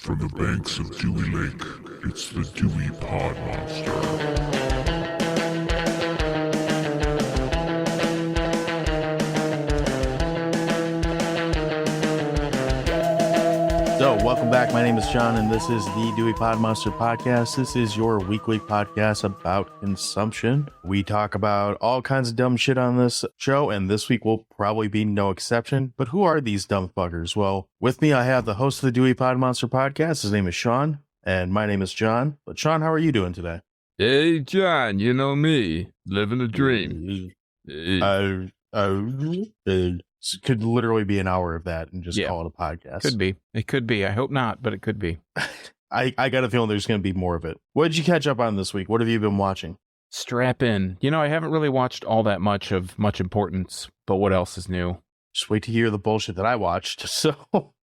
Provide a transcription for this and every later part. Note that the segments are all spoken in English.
From the banks of Dewey Lake, it's the Dewey Pod Monster. So, welcome back. My name is John, and this is the Dewey Pod Monster podcast. This is your weekly podcast about consumption. We talk about all kinds of dumb shit on this show, and this week will probably be no exception. But who are these dumb fuckers? Well, with me, I have the host of the Dewey Pod Monster podcast. His name is Sean, and my name is John. But Sean, how are you doing today? Hey, John, you know me, living a dream. Could literally be an hour of that and just call it a podcast. Could be. It could be. I hope not, but it could be. I got a feeling there's going to be more of it. What did you catch up on this week? What have you been watching? Strap in. You know, I haven't really watched all that much of much importance, but what else is new? Just wait to hear the bullshit that I watched. So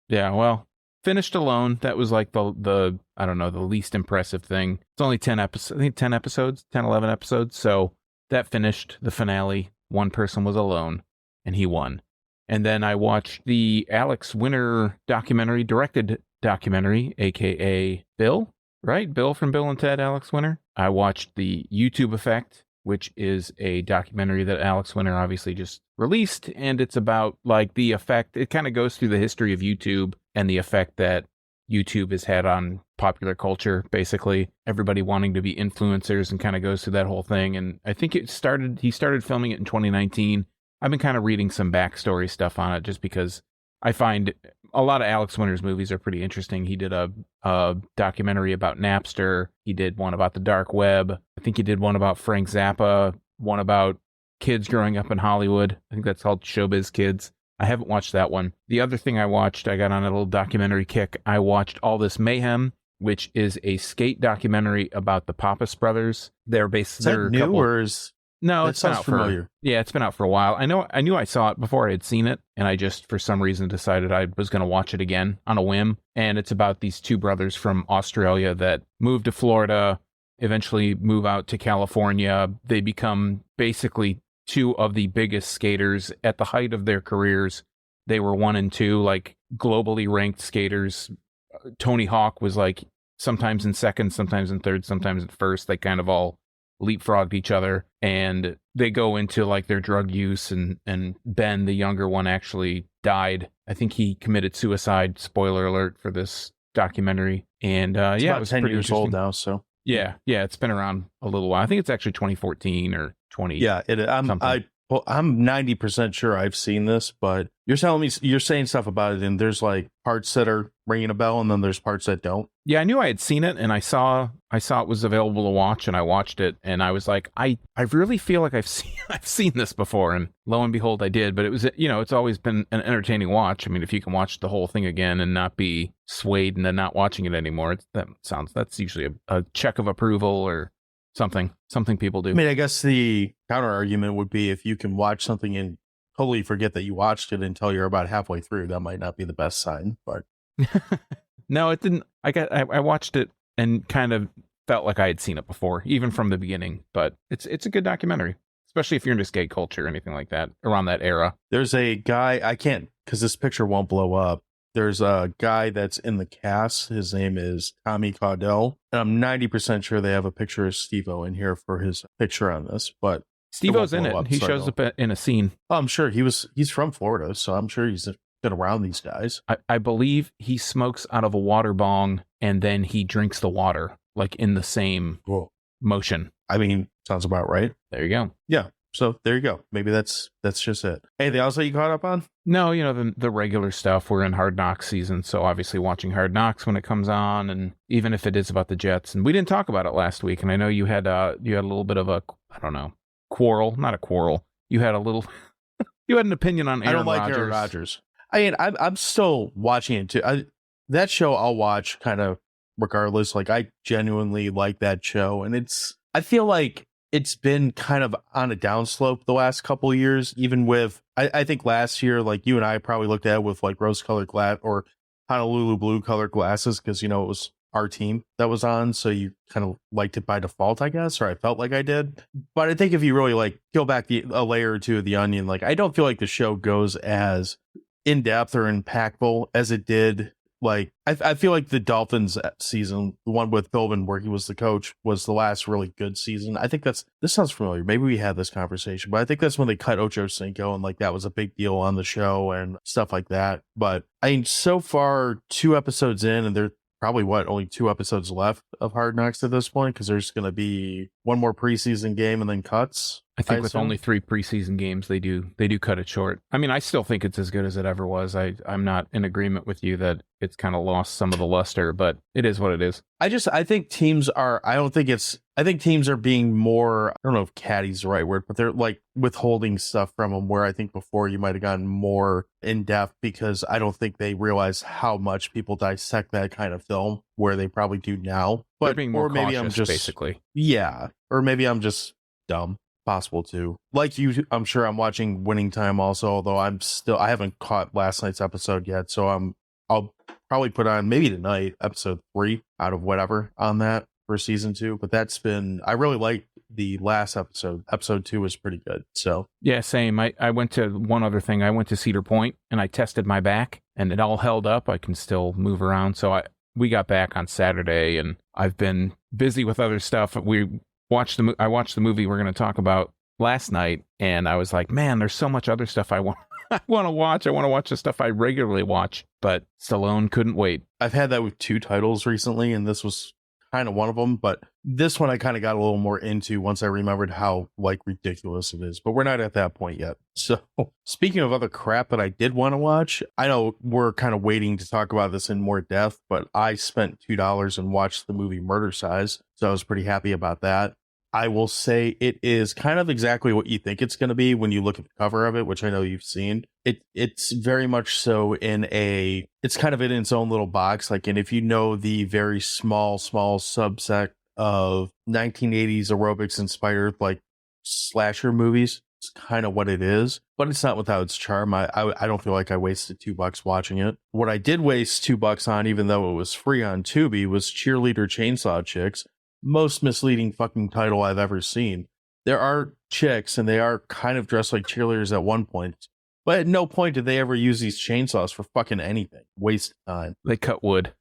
yeah, well, finished Alone. That was like the I don't know, the least impressive thing. It's only 10 episodes. I think 10 episodes, 10, 11 episodes. So that finished the finale. One person was alone, and he won. And then I watched the Alex Winter directed documentary, a.k.a. Bill, right? Bill from Bill and Ted, Alex Winter. I watched the YouTube Effect, which is a documentary that Alex Winter obviously just released. And it's about like the effect. It kind of goes through the history of YouTube and the effect that YouTube has had on popular culture, basically. Everybody wanting to be influencers, and kind of goes through that whole thing. And I think he started filming it in 2019. I've been kind of reading some backstory stuff on it just because I find a lot of Alex Winter's movies are pretty interesting. He did a documentary about Napster. He did one about the dark web. I think he did one about Frank Zappa, one about kids growing up in Hollywood. I think that's called Showbiz Kids. I haven't watched that one. The other thing I watched, I got on a little documentary kick. I watched All This Mayhem, which is a skate documentary about the Pappas brothers. They're based. Is that new or is... No, it's been out familiar. It's been out for a while. I knew I saw it before I had seen it, and I just, for some reason, decided I was going to watch it again on a whim. And it's about these two brothers from Australia that move to Florida, eventually move out to California. They become basically two of the biggest skaters at the height of their careers. They were 1 and 2, like globally ranked skaters. Tony Hawk was like sometimes in second, sometimes in third, sometimes in first. They kind of all leapfrogged each other, and they go into like their drug use, and Ben, the younger one, actually died. I think he committed suicide. Spoiler alert for this documentary. And it was 10 pretty years old now. So yeah, it's been around a little while. I think it's actually 2014 or 20. Yeah, I'm 90% sure I've seen this, but you're saying stuff about it, and there's like parts that are ringing a bell, and then there's parts that don't. Yeah, I knew I had seen it, and I saw it was available to watch, and I watched it, and I was like, I really feel like I've seen this before, and lo and behold, I did. But it was, it's always been an entertaining watch. I mean, if you can watch the whole thing again and not be swayed into not watching it anymore, that's usually a check of approval or something people do. I mean, I guess the counter argument would be if you can watch something and totally forget that you watched it until you're about halfway through, that might not be the best sign. But no, it didn't. I watched it and kind of felt like I had seen it before, even from the beginning. But it's a good documentary, especially if you're into skate culture or anything like that around that era. There's a guy, I can't, because this picture won't blow up. There's a guy that's in the cast. His name is Tommy Caudell. And I'm 90% sure they have a picture of Steve-O in here for his picture on this. But Steve-O's in it. He shows up in a scene. Oh, I'm sure he's from Florida, so I'm sure he's been around these guys. I believe he smokes out of a water bong, and then he drinks the water, like in the same motion. I mean, sounds about right. There you go. Yeah. So there you go. Maybe that's just it. Anything else that you caught up on? No, the regular stuff. We're in Hard Knocks season, so obviously watching Hard Knocks when it comes on, and even if it is about the Jets. And we didn't talk about it last week, and I know you had a little bit of a, I don't know, quarrel. Not a quarrel. You had a little. You had an opinion on Aaron I don't like Rodgers. Aaron Rodgers. I mean, I'm still watching it too. That show I'll watch kind of regardless. Like, I genuinely like that show, and I feel like it's been kind of on a downslope the last couple of years, even with, I think last year, like you and I probably looked at it with like rose colored glass or Honolulu blue colored glasses, because, it was our team that was on. So you kind of liked it by default, I guess, or I felt like I did. But I think if you really like peel back a layer or two of the onion, like I don't feel like the show goes as in depth or impactful as it did Like, I feel like the Dolphins season, the one with Philbin where he was the coach, was the last really good season. I think this sounds familiar. Maybe we had this conversation, but I think that's when they cut Ocho Cinco, and like that was a big deal on the show and stuff like that. But I mean, so far, 2 episodes in, and they're probably only 2 episodes left of Hard Knocks at this point, because there's going to be one more preseason game and then cuts. I think with only 3 preseason games, they do cut it short. I mean, I still think it's as good as it ever was. I'm not in agreement with you that it's kind of lost some of the luster, but it is what it is. I think teams are being more, I don't know if catty's the right word, but they're like withholding stuff from them, where I think before you might have gotten more in depth, because I don't think they realize how much people dissect that kind of film, where they probably do now. But they're being more cautious, maybe I'm just basically. Yeah. Or maybe I'm just dumb. Possible too. Like you, I'm sure I'm watching Winning Time also, although I haven't caught last night's episode yet, so I'll probably put on maybe tonight episode 3 out of whatever on that for season 2. But I really liked the last episode. Episode 2 was pretty good. So yeah, same. I went to one other thing. I went to Cedar Point and I tested my back, and it all held up. I can still move around. So we got back on Saturday, and I've been busy with other stuff. I watched the movie we're going to talk about last night, and I was like, man, there's so much other stuff I want to watch. I want to watch the stuff I regularly watch, but Stallone couldn't wait. I've had that with 2 titles recently, and this was kind of one of them, but this one I kind of got a little more into once I remembered how like ridiculous it is, but we're not at that point yet. So speaking of other crap that I did want to watch, I know we're kind of waiting to talk about this in more depth, but I spent $2 and watched the movie Murder Size, so I was pretty happy about that. I will say it is kind of exactly what you think it's going to be when you look at the cover of it, which I know you've seen. It's very much so it's kind of in its own little box. Like, and if you know the very small subsect of 1980s aerobics inspired like slasher movies, it's kind of what it is, but it's not without its charm. I don't feel like I wasted $2 watching it. What I did waste $2 on, even though it was free on Tubi, was Cheerleader Chainsaw Chicks. Most misleading fucking title I've ever seen. There are chicks, and they are kind of dressed like cheerleaders at one point, but at no point did they ever use these chainsaws for fucking anything. Waste of time. They cut wood.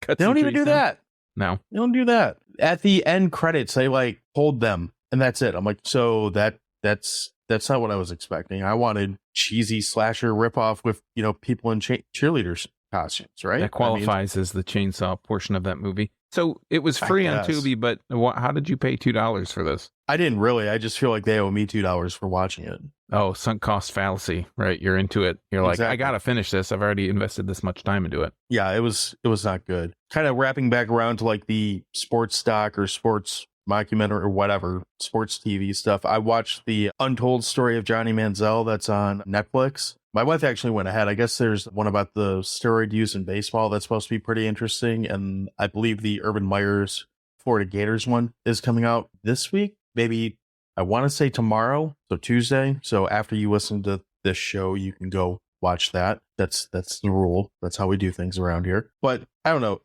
They don't even do that. No. They don't do that. At the end credits, they like hold them, and that's it. I'm like, so that's not what I was expecting. I wanted cheesy slasher ripoff with, people in cheerleaders costumes, right? That qualifies as the chainsaw portion of that movie. So it was free on Tubi, but how did you pay $2 for this? I didn't really. I just feel like they owe me $2 for watching it. Oh, sunk cost fallacy, right? You're into it. You're like, exactly. I got to finish this. I've already invested this much time into it. Yeah, it was not good. Kind of wrapping back around to like the sports doc or sports mockumentary or whatever, sports TV stuff. I watched the Untold Story of Johnny Manziel that's on Netflix. My wife actually went ahead. I guess there's one about the steroid use in baseball that's supposed to be pretty interesting. And I believe the Urban Meyer's Florida Gators one is coming out this week. Maybe I want to say tomorrow, so Tuesday. So after you listen to this show, you can go watch that. That's the rule. That's how we do things around here. But I don't know.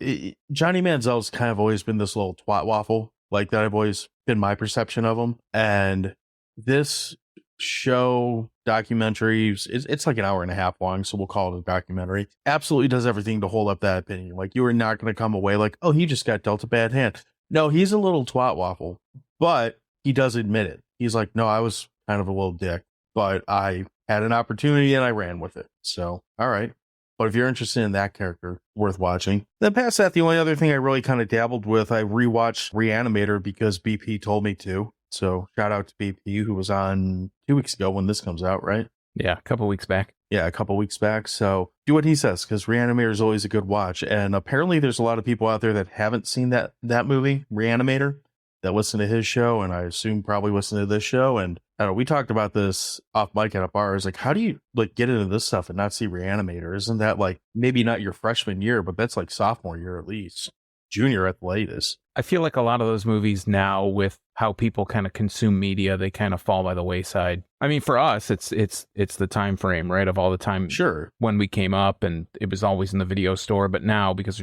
Johnny Manziel's kind of always been this little twat waffle. Like that have always been my perception of him. And this show documentary, it's like an hour and a half long, so we'll call it a documentary. Absolutely does everything to hold up that opinion. Like, you are not going to come away like, oh, he just got dealt a bad hand. No, he's a little twat waffle, but he does admit it. He's like, no, I was kind of a little dick, but I had an opportunity and I ran with it. So, all right. But if you're interested in that character, worth watching. Then past that, the only other thing I really kind of dabbled with, I rewatched Reanimator because BP told me to. So shout out to BP, who was on 2 weeks ago when this comes out, right? Yeah, a couple weeks back. Yeah, a couple weeks back. So do what he says, because Reanimator is always a good watch. And apparently there's a lot of people out there that haven't seen that movie, Reanimator, that listen to his show, and I assume probably listen to this show. And I don't know, we talked about this off mic at a bar. It's like, how do you like get into this stuff and not see Reanimator? Isn't that like maybe not your freshman year, but that's like sophomore year at least, junior at the latest? I feel like a lot of those movies now, with how people kind of consume media, they kind of fall by the wayside. I mean, for us, it's the time frame, right, of all the time sure when we came up, and it was always in the video store. But now, because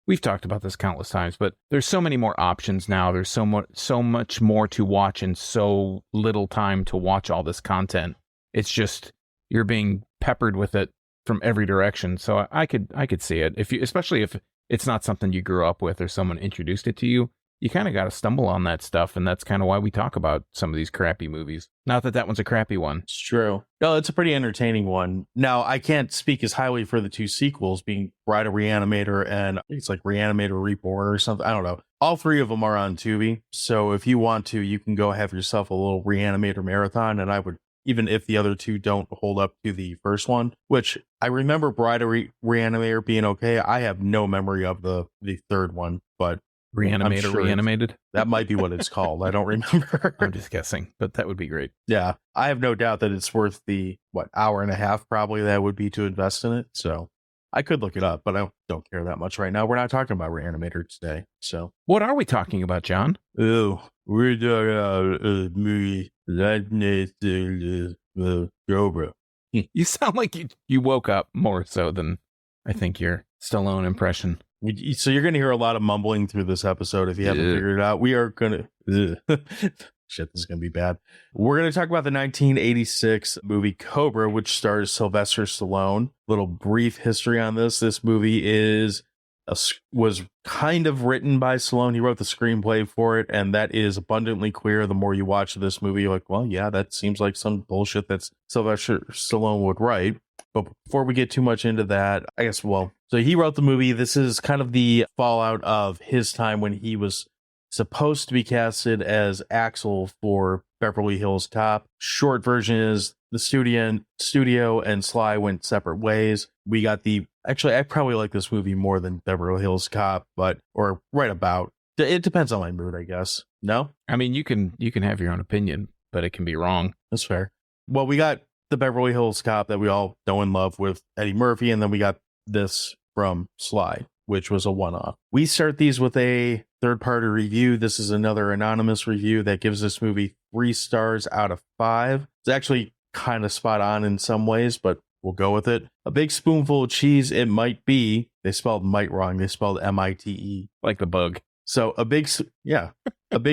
we've talked about this countless times, but there's so many more options now. There's so much more to watch and so little time to watch all this content. It's just, you're being peppered with it from every direction. So I could see it, especially if it's not something you grew up with or someone introduced it to you. You kind of got to stumble on that stuff, and that's kind of why we talk about some of these crappy movies. Not that one's a crappy one. It's true. No, it's a pretty entertaining one. Now, I can't speak as highly for the two sequels, being Bride of Reanimator and I think it's like Reanimator Reborn or something. I don't know. All three of them are on Tubi. So if you want to, you can go have yourself a little Reanimator marathon. And I would, even if the other two don't hold up to the first one, which I remember Bride of Reanimator being okay. I have no memory of the third one, but Reanimator, sure Reanimated? That might be what it's called. I don't remember. I'm just guessing, but that would be great. Yeah. I have no doubt that it's worth the, hour and a half probably that would be to invest in it. So I could look it up, but I don't care that much right now. We're not talking about Reanimator today. So what are we talking about, John? Oh, we're talking about a movie that Cobra. You sound like you woke up more so than I think your Stallone impression. So you're going to hear a lot of mumbling through this episode if you haven't figured it out. We are going to... Shit, this is going to be bad. We're going to talk about the 1986 movie Cobra, which stars Sylvester Stallone. Little brief history on this. This movie was kind of written by Stallone. He wrote the screenplay for it, and that is abundantly clear. The more you watch this movie, you're like, well, yeah, that seems like some bullshit that Sylvester Stallone would write. But before we get too much into that, I guess, so he wrote the movie. This is kind of the fallout of his time when he was supposed to be casted as Axel for Beverly Hills Cop. Short version is the studio and Sly went separate ways. We got actually, I probably like this movie more than Beverly Hills Cop, or right about. It depends on my mood, I guess. No? I mean, you can have your own opinion, but it can be wrong. That's fair. Well, we got the Beverly Hills Cop that we all know and love with Eddie Murphy, and then we got this from Sly, which was a one-off. We start these with a third-party review. This is another anonymous review that gives this movie 3 stars out of 5. It's actually kind of spot on in some ways, but we'll go with it. A big spoonful of cheese, it might be. They spelled might wrong. They spelled M-I-T-E. Like the bug. So a big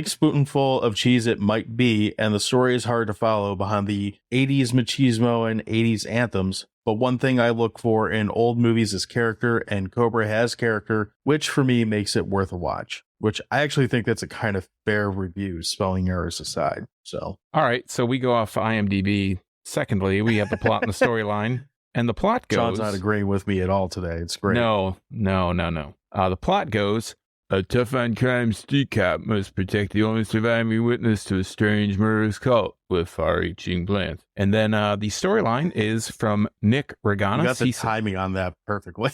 spoonful of cheese it might be, and the story is hard to follow behind the 80s machismo and 80s anthems. But one thing I look for in old movies is character, and Cobra has character, which for me makes it worth a watch. Which I actually think that's a kind of fair review, spelling errors aside. So, all right, so we go off IMDb. Secondly, we have the plot and the storyline, and the plot goes. John's not agreeing with me at all today. It's great. No. The plot goes: a tough-on-crime street cop must protect the only surviving witness to a strange murderous cult with far-reaching plans. And then the storyline is from Nick Reganis. You got the timing on that perfectly.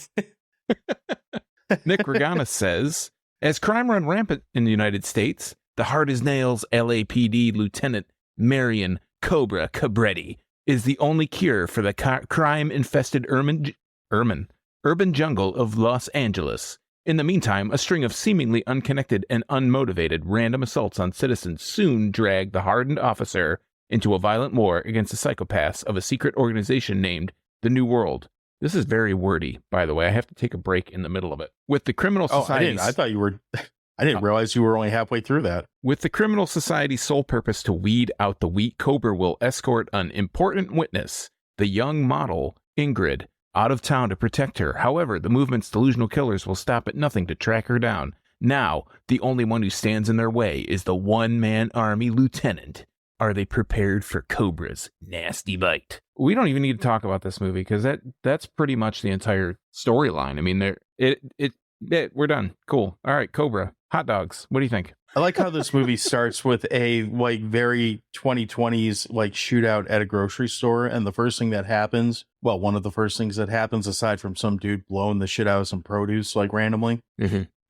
Nick Reganis says, as crime run rampant in the United States, the hard-as-nails LAPD Lieutenant Marion Cobra Cabretti is the only cure for the crime-infested urban jungle of Los Angeles. In the meantime, a string of seemingly unconnected and unmotivated random assaults on citizens soon drag the hardened officer into a violent war against the psychopaths of a secret organization named the New World. This is very wordy, by the way. I have to take a break in the middle of it. With the criminal society... I thought you were... I didn't realize you were only halfway through that. With the criminal society's sole purpose to weed out the weak, Cobra will escort an important witness, the young model, Ingrid, out of town to protect her. However, the movement's delusional killers will stop at nothing to track her down. Now, the only one who stands in their way is the one-man army lieutenant. Are they prepared for Cobra's nasty bite? We don't even need to talk about this movie because that's pretty much the entire storyline. I mean, we're done. Cool. All right, Cobra. Hot dogs. What do you think? I like how this movie starts with a very 2020s shootout at a grocery store, and the first thing that happens, one of the first things that happens aside from some dude blowing the shit out of some produce randomly,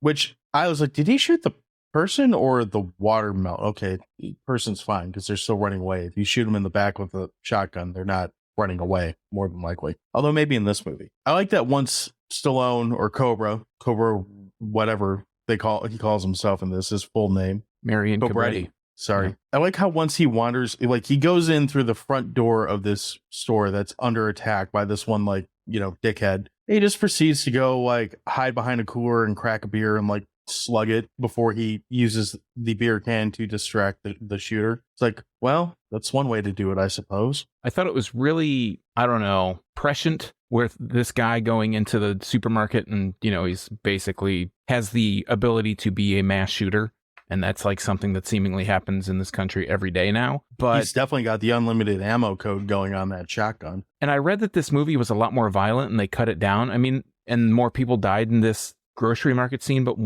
which I was like, did he shoot the person or the watermelon? Okay, person's fine because they're still running away. If you shoot them in the back with a shotgun, they're not running away, more than likely. Although maybe in this movie. I like that once Stallone or Cobra, whatever he calls himself in this, his full name. Marion Cabretti. Sorry. Yeah. I like how once he wanders, he goes in through the front door of this store that's under attack by this one, dickhead. He just proceeds to go, hide behind a cooler and crack a beer and, slug it before he uses the beer can to distract the shooter. It's that's one way to do it, I suppose. I thought it was really, prescient where this guy going into the supermarket and, he's basically has the ability to be a mass shooter. And that's like something that seemingly happens in this country every day now. But he's definitely got the unlimited ammo code going on that shotgun. And I read that this movie was a lot more violent and they cut it down. I mean, and more people died in this grocery market scene, but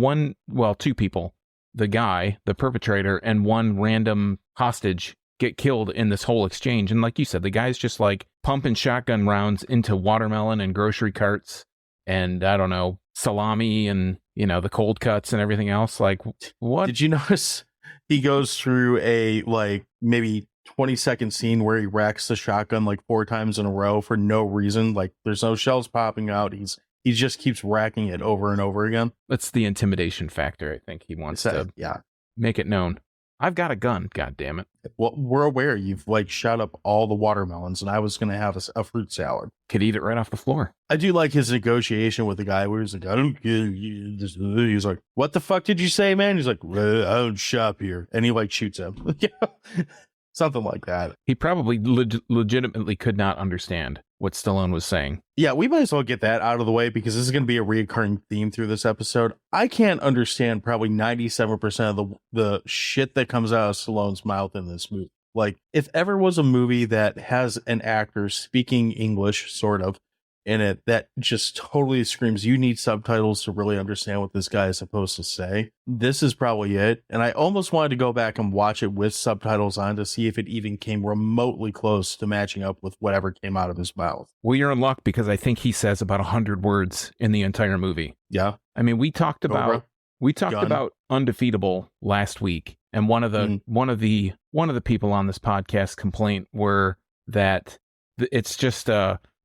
two people, the guy, the perpetrator, and one random hostage get killed in this whole exchange. And like you said, the guy's just like pumping shotgun rounds into watermelon and grocery carts and, I don't know, salami and, the cold cuts and everything else. Like, what? Did you notice he goes through a like maybe 20-second scene where he racks the shotgun like 4 times in a row for no reason? Like, there's no shells popping out. He just keeps racking it over and over again. That's the intimidation factor. I think he wants to make it known. I've got a gun. God damn it. Well, we're aware you've like shot up all the watermelons, and I was going to have a fruit salad. Could eat it right off the floor. I do like his negotiation with the guy where he's like, I don't get you. He's like, what the fuck did you say, man? He's like, I don't shop here. And he like shoots him. Something like that. He probably legitimately could not understand what Stallone was saying. Yeah, we might as well get that out of the way because this is going to be a reoccurring theme through this episode. I can't understand probably 97% of the shit that comes out of Stallone's mouth in this movie. Like, if ever was a movie that has an actor speaking English, sort of, in it, that just totally screams, you need subtitles to really understand what this guy is supposed to say, this is probably it. And I almost wanted to go back and watch it with subtitles on to see if it even came remotely close to matching up with whatever came out of his mouth. Well, you're in luck because I think he says about 100 words in the entire movie. Yeah. I mean, we talked Cobra. about Undefeatable last week, and one of the people on this podcast complaint were that it's just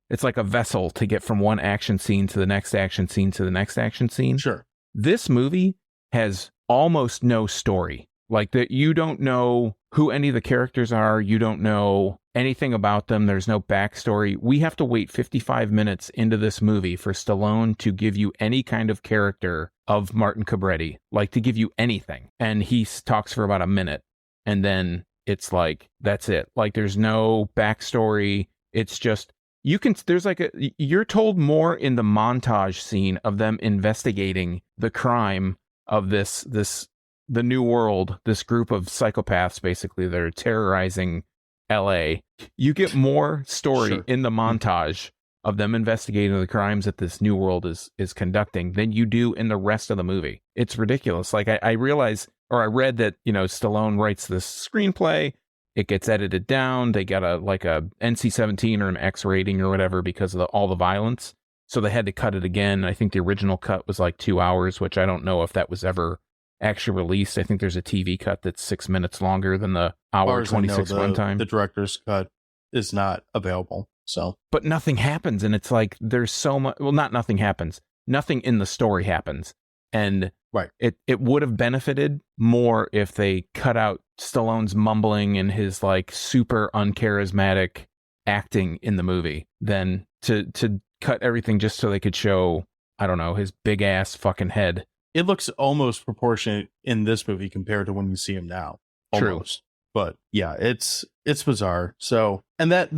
it's like a vessel to get from one action scene to the next action scene to the next action scene. Sure. This movie has almost no story. Like, that you don't know who any of the characters are. You don't know anything about them. There's no backstory. We have to wait 55 minutes into this movie for Stallone to give you any kind of character of Martin Cabretti, like to give you anything. And he talks for about a minute. And then it's like, that's it. Like, there's no backstory. It's just, you're told more in the montage scene of them investigating the crime of the New World, this group of psychopaths, basically, that are terrorizing LA. You get more story in the montage of them investigating the crimes that this New World is conducting than you do in the rest of the movie. It's ridiculous. Like, I realize, or I read that, Stallone writes this screenplay. It gets edited down. They got a NC-17 or an X rating or whatever because of all the violence. So they had to cut it again. I think the original cut was like 2 hours, which I don't know if that was ever actually released. I think there's a TV cut that's 6 minutes loger than the hour 26 runtime. The director's cut is not available. So, but nothing happens, and it's like there's so much. Well, not nothing happens. Nothing in the story happens, and it would have benefited more if they cut out Stallone's mumbling and his like super uncharismatic acting in the movie than to cut everything just so they could show, I don't know, his big ass fucking head. It looks almost proportionate in this movie compared to when you see him now. Almost. True. But yeah, it's bizarre. So, and that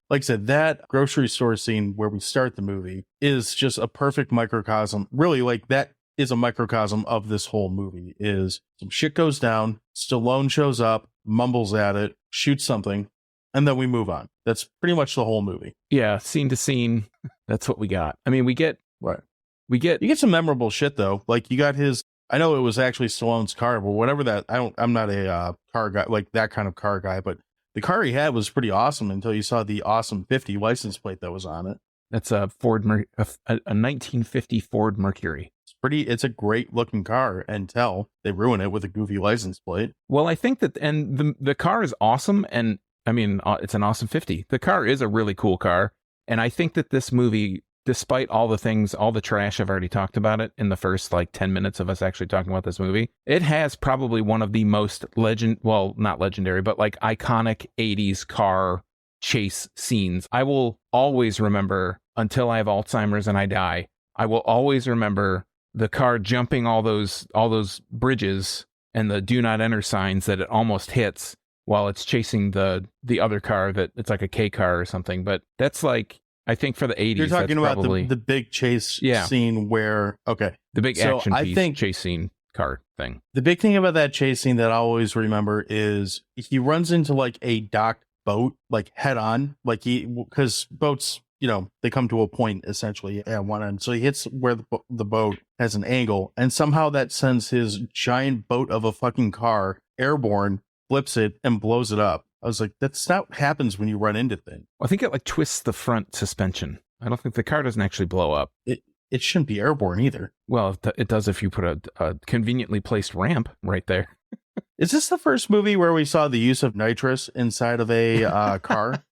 like I said, that grocery store scene where we start the movie is just a perfect microcosm. Really, like, that is a microcosm of this whole movie. Is some shit goes down, Stallone shows up, mumbles at it, shoots something, and then we move on. That's pretty much the whole movie. Yeah, scene to scene. That's what we got. I mean, you get some memorable shit though. Like, you got his, I know it was actually Stallone's car, but whatever that, I'm not a car guy, like that kind of car guy, but the car he had was pretty awesome until you saw the awesome 50 license plate that was on it. That's a 1950 Ford Mercury. It's a great looking car until they ruin it with a goofy license plate. Well, I think that, and the car is awesome, and I mean, it's an awesome 50. The car is a really cool car, and I think that this movie, despite all the things, all the trash, I've already talked about it in the first like 10 minutes of us actually talking about this movie, it has probably one of the most not legendary, but like iconic 80s car chase scenes. I will always remember, until I have Alzheimer's and I die, I will always remember the car jumping all those bridges and the do not enter signs that it almost hits while it's chasing the other car that it's like a K car or something. But that's like, I think for the 80s, You're talking that's about probably the big chase scene where, okay. the big So action I piece think chase scene car thing. the big thing about that chase scene that I always remember is he runs into like a docked boat, like head on, like because boats, you know, they come to a point essentially at one end. So he hits where the boat has an angle, and somehow that sends his giant boat of a fucking car airborne, flips it, and blows it up. I was like, that's not what happens when you run into things. I think it like twists the front suspension. I don't think the car doesn't actually blow up. It shouldn't be airborne either. Well, it does if you put a conveniently placed ramp right there. Is this the first movie where we saw the use of nitrous inside of a car?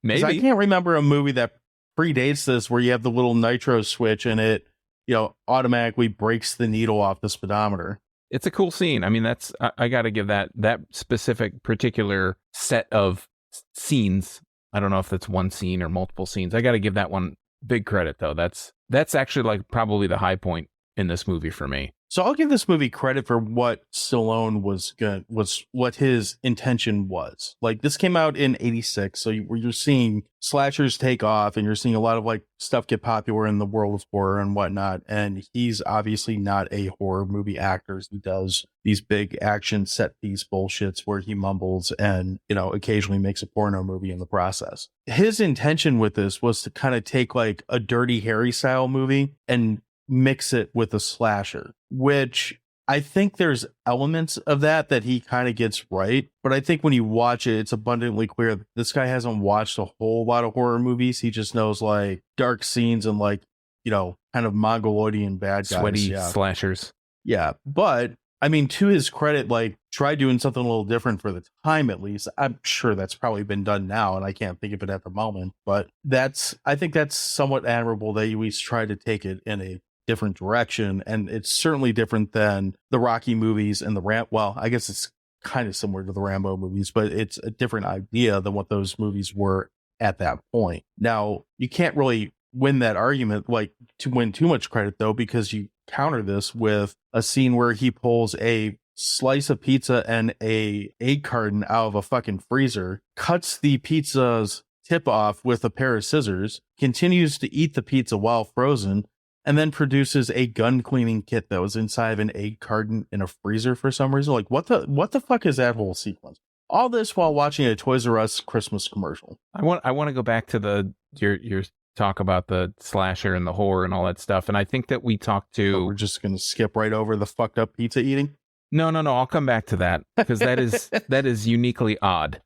Maybe. I can't remember a movie that predates this where you have the little nitro switch and it, you know, automatically breaks the needle off the speedometer. It's a cool scene. I mean, I got to give that specific particular set of scenes. I don't know if that's one scene or multiple scenes. I got to give that one big credit though. That's actually like probably the high point in this movie for me. So I'll give this movie credit for what Stallone was what his intention was. Like, this came out in 86, so you're seeing slashers take off, and you're seeing a lot of like stuff get popular in the world of horror and whatnot. And he's obviously not a horror movie actor. He does these big action set piece bullshits where he mumbles and, you know, occasionally makes a porno movie in the process. His intention with this was to kind of take like a Dirty Harry style movie and mix it with a slasher, which I think there's elements of that he kind of gets right. But I think when you watch it, it's abundantly clear that this guy hasn't watched a whole lot of horror movies. He just knows like dark scenes and like, you know, kind of Mongoloidian bad guys. Sweaty slashers. Yeah. But I mean, to his credit, like, try doing something a little different for the time, at least. I'm sure that's probably been done now, and I can't think of it at the moment. But I think that's somewhat admirable that you at least try to take it in a different direction. And it's certainly different than the Rocky movies and well, I guess it's kind of similar to the Rambo movies, but it's a different idea than what those movies were at that point. Now, you can't really win that argument, like, to win too much credit, though, because you counter this with a scene where he pulls a slice of pizza and a egg carton out of a fucking freezer, cuts the pizza's tip off with a pair of scissors, continues to eat the pizza while frozen, and then produces a gun cleaning kit that was inside of an egg carton in a freezer for some reason. Like, what the fuck is that whole sequence? All this while watching a Toys R Us Christmas commercial. I want to go back to your talk about the slasher and the horror and all that stuff. And I think that we talked to... But we're just going to skip right over the fucked up pizza eating? No. I'll come back to that because that is uniquely odd.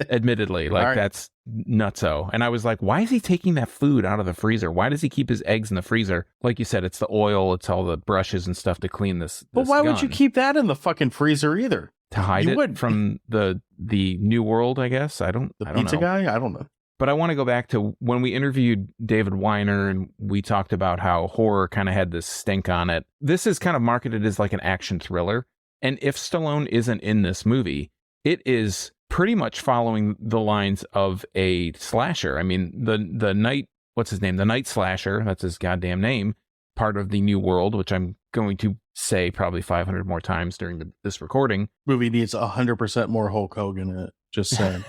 Admittedly, like, that's nutso. And I was like, why is he taking that food out of the freezer? Why does he keep his eggs in the freezer? Like you said, it's the oil, it's all the brushes and stuff to clean this. But why gun. would you keep that in the fucking freezer either? To hide it from the new world, I guess. I don't pizza know. Guy? I don't know. But I want to go back to when we interviewed David Weiner and we talked about how horror kind of had this stink on it. This is kind of marketed as like an action thriller. And if Stallone isn't in this movie, it is pretty much following the lines of a slasher. I mean, the night, what's his name? The Night Slasher, that's his goddamn name, part of the New World, which I'm going to say probably 500 more times during this recording. Movie needs 100% more Hulk Hogan in it. Just saying.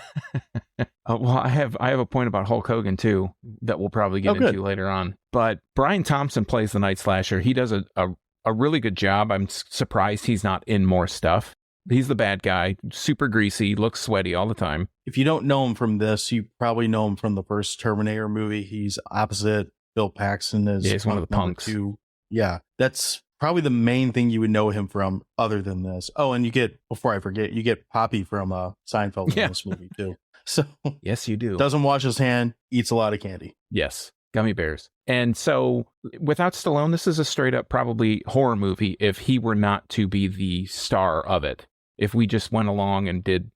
Well, I have a point about Hulk Hogan too that we'll probably get into later on. But Brian Thompson plays the Night Slasher. He does a really good job. I'm surprised he's not in more stuff. He's the bad guy, super greasy, looks sweaty all the time. If you don't know him from this, you probably know him from the first Terminator movie. He's opposite Bill Paxton as he's one of the punks. 2. Yeah, that's probably the main thing you would know him from other than this. Oh, and before I forget, you get Poppy from Seinfeld in this movie too. So yes, you do. Doesn't wash his hand, eats a lot of candy. Yes, gummy bears. And so without Stallone, this is a straight up probably horror movie if he were not to be the star of it. If we just went along and did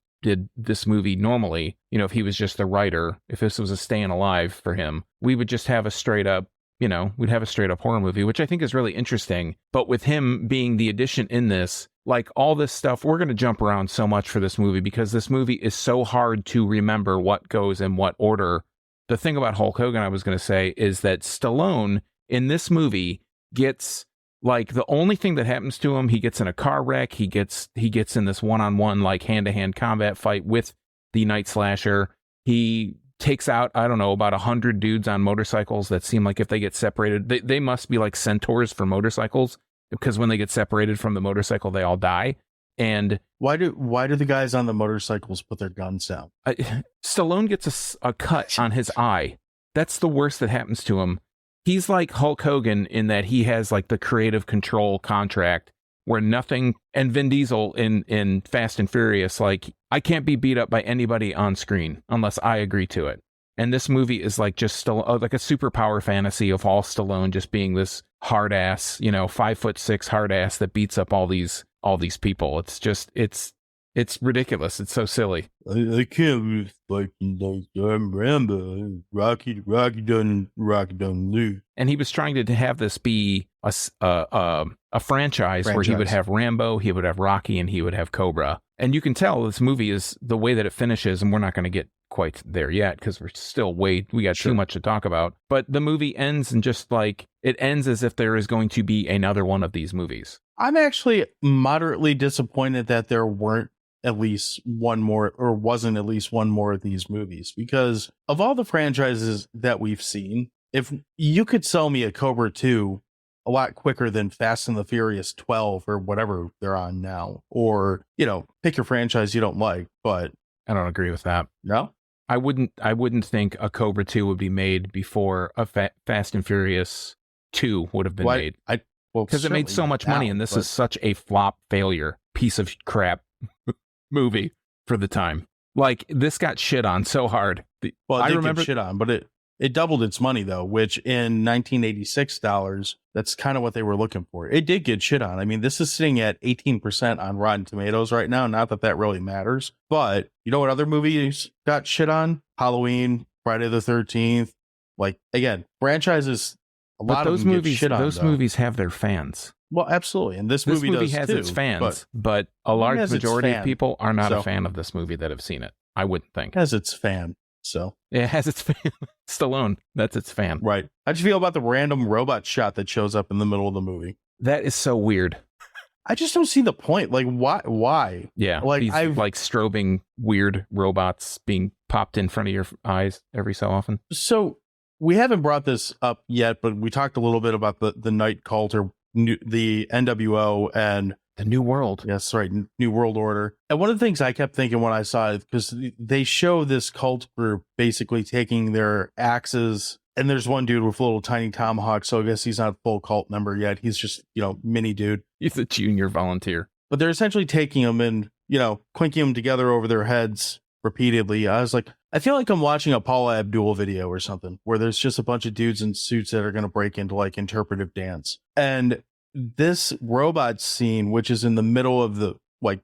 this movie normally, you know, if he was just the writer, if this was a staying alive for him, we would just have a straight up, you know, we'd have a straight up horror movie, which I think is really interesting. But with him being the addition in this, like all this stuff, we're going to jump around so much for this movie because this movie is so hard to remember what goes in what order. The thing about Hulk Hogan I was going to say is that Stallone in this movie gets... like the only thing that happens to him, he gets in a car wreck. He gets in this one-on-one, like hand-to-hand combat fight with the Night Slasher. He takes out, I don't know, about 100 dudes on motorcycles that seem like if they get separated, they must be like centaurs for motorcycles, because when they get separated from the motorcycle, they all die. And why do the guys on the motorcycles put their guns down? Stallone gets a cut on his eye. That's the worst that happens to him. He's like Hulk Hogan in that he has like the creative control contract where nothing, and Vin Diesel in Fast and Furious, like, I can't be beat up by anybody on screen unless I agree to it. And this movie is like just still like a superpower fantasy of all Stallone just being this hard ass, 5'6" hard ass that beats up all these people. It's just, it's ridiculous. It's so silly. I can't be fighting like I'm Rambo. Rocky doesn't lose. And he was trying to have this be a franchise where he would have Rambo, he would have Rocky, and he would have Cobra. And you can tell this movie is the way that it finishes, and we're not going to get quite there yet because we're still we got too much to talk about. But the movie ends and just like it ends as if there is going to be another one of these movies. I'm actually moderately disappointed that there weren't at least one more, or wasn't at least one more of these movies, because of all the franchises that we've seen, if you could sell me a Cobra 2 a lot quicker than Fast and the Furious 12 or whatever they're on now, or, pick your franchise you don't like, but I don't agree with that. No? I wouldn't think a Cobra 2 would be made before a Fast and Furious 2 would have been made. Because it made so much money, and this is such a flop failure piece of crap movie for the time. Like, this got shit on so hard. I remember shit on, but it doubled its money though, which in 1986 dollars, that's kind of what they were looking for. It did get shit on. I mean, this is sitting at 18% on Rotten Tomatoes right now. Not that really matters, but you know what other movies got shit on? Halloween, Friday the 13th. Like, again, franchises. A lot of them get shit on. Those movies have their fans. Well, absolutely. And this movie has too, its fans, but a large majority of people are not a fan of this movie that have seen it. I wouldn't think. It has its fan. So it has its fan. Stallone, that's its fan. Right. How'd you feel about the random robot shot that shows up in the middle of the movie? That is so weird. I just don't see the point. Like, why? Yeah. Like, these, like strobing weird robots being popped in front of your eyes every so often. So we haven't brought this up yet, but we talked a little bit about the Night Cult, or the NWO and the New World. Yes, right. New World Order. And one of the things I kept thinking when I saw it, because they show this cult group basically taking their axes, and there's one dude with a little tiny tomahawk. So I guess he's not a full cult member yet. He's just, mini dude. He's a junior volunteer. But they're essentially taking them and, clinking them together over their heads repeatedly. I was like, I feel like I'm watching a Paula Abdul video or something, where there's just a bunch of dudes in suits that are going to break into like interpretive dance. And this robot scene, which is in the middle of the, like,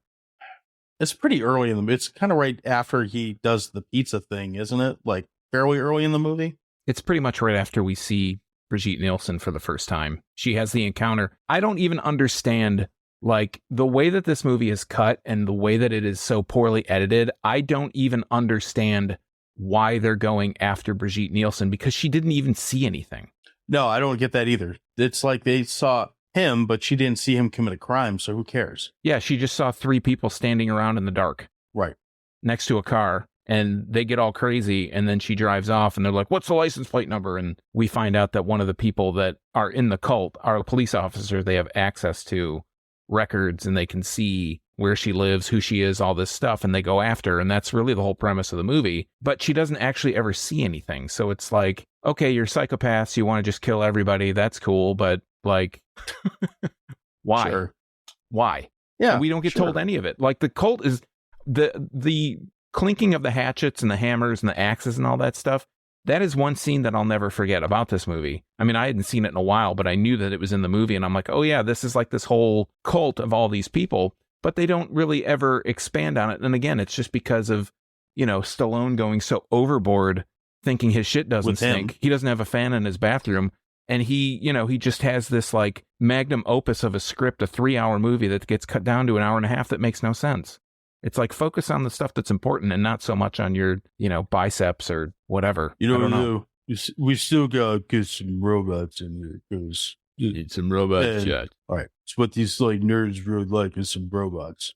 it's pretty early in the, it's kind of right after he does the pizza thing, isn't it? Like fairly early in the movie. It's pretty much right after we see Brigitte Nielsen for the first time. She has the encounter. I don't even understand, like, the way that this movie is cut and the way that it is so poorly edited. I don't even understand why they're going after Brigitte Nielsen, because she didn't even see anything. No, I don't get that either. It's like they saw him, but she didn't see him commit a crime, so who cares? Yeah, she just saw 3 people standing around in the dark. Right. Next to a car, and they get all crazy, and then she drives off, and they're like, what's the license plate number? And we find out that one of the people that are in the cult are a police officer. They have access to records, and they can see where she lives, who she is, all this stuff, and they go after her, and that's really the whole premise of the movie. But she doesn't actually ever see anything, so it's like, okay, you're psychopaths, you want to just kill everybody, that's cool, but like, why? Sure. Why? Yeah, and we don't get told any of it. Like, the cult is the clinking of the hatchets and the hammers and the axes and all that stuff. That is one scene that I'll never forget about this movie. I mean, I hadn't seen it in a while, but I knew that it was in the movie, and I'm like, oh yeah, this is like this whole cult of all these people, but they don't really ever expand on it. And again, it's just because of, Stallone going so overboard, thinking his shit doesn't stink. He doesn't have a fan in his bathroom, and he just has this like magnum opus of a script, a 3-hour movie that gets cut down to an hour and a half that makes no sense. It's like, focus on the stuff that's important and not so much on your, biceps or whatever. I don't know. We still gotta get some robots in there, because need some robots. All right, it's what these like nerds really like, is some robots.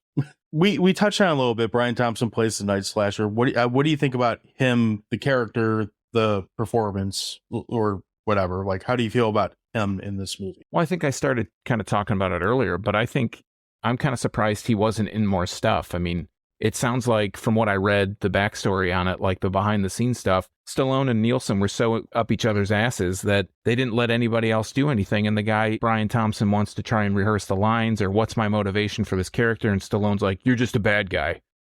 we touched on it a little bit. Brian Thompson plays the Night Slasher. What do you think about him, the character, the performance, or whatever? Like, how do you feel about him in this movie? Well, I think I started kind of talking about it earlier, but I think I'm kind of surprised he wasn't in more stuff. I mean, it sounds like from what I read, the backstory on it, like the behind the scenes stuff, Stallone and Nielsen were so up each other's asses that they didn't let anybody else do anything. And the guy, Brian Thompson, wants to try and rehearse the lines or what's my motivation for this character. And Stallone's like, you're just a bad guy.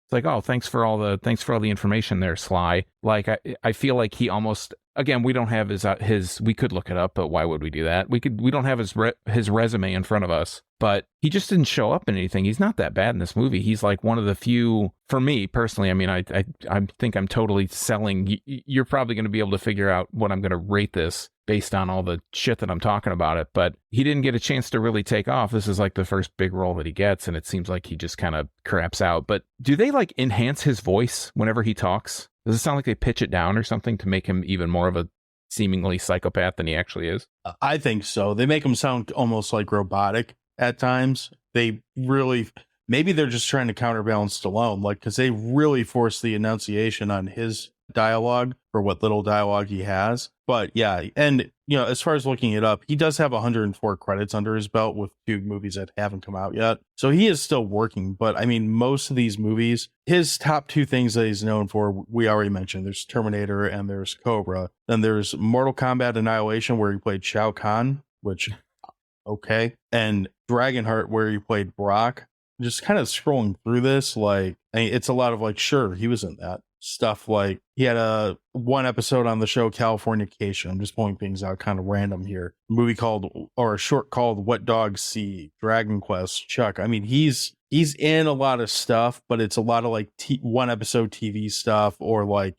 It's like, oh, thanks for all the information there, Sly. Like, I feel like he almost, again, we don't have his, we could look it up, but why would we do that? We don't have his resume in front of us, but he just didn't show up in anything. He's not that bad in this movie. He's like one of the few, for me personally, I mean, I think I'm totally selling. You're probably going to be able to figure out what I'm going to rate this based on all the shit that I'm talking about it, but he didn't get a chance to really take off. This is like the first big role that he gets, and it seems like he just kind of craps out. But do they like enhance his voice whenever he talks? Does it sound like they pitch it down or something to make him even more of a seemingly psychopath than he actually is? I think so. They make him sound almost like robotic at times. They really, maybe they're just trying to counterbalance Stallone, like, because they really force the enunciation on his dialogue for what little dialogue he has. But yeah, and as far as looking it up, he does have 104 credits under his belt with 2 movies that haven't come out yet. So he is still working. But I mean, most of these movies, his top 2 things that he's known for, we already mentioned. There's Terminator and there's Cobra. Then there's Mortal Kombat Annihilation, where he played Shao Kahn, which, okay. And Dragonheart, where he played Brock. Just kind of scrolling through this, like, I mean, it's a lot of like, sure, he was in that stuff. Like, he had one episode on the show Californication. I'm just pulling things out kind of random here. A short called What Dogs See, Dragon Quest, Chuck. I mean, he's in a lot of stuff, but it's a lot of like one episode TV stuff, or like,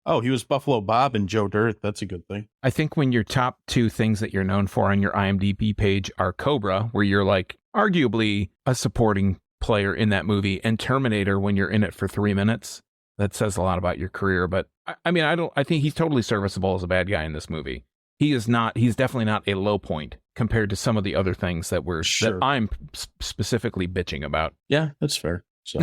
oh, he was Buffalo Bob and Joe Dirt. That's a good thing. I think when your top 2 things that you're known for on your IMDb page are Cobra, where you're like arguably a supporting player in that movie, and Terminator, when you're in it for 3 minutes, that says a lot about your career. But I mean, I think he's totally serviceable as a bad guy in this movie. He's definitely not a low point compared to some of the other things that I'm specifically bitching about. Yeah, that's fair. So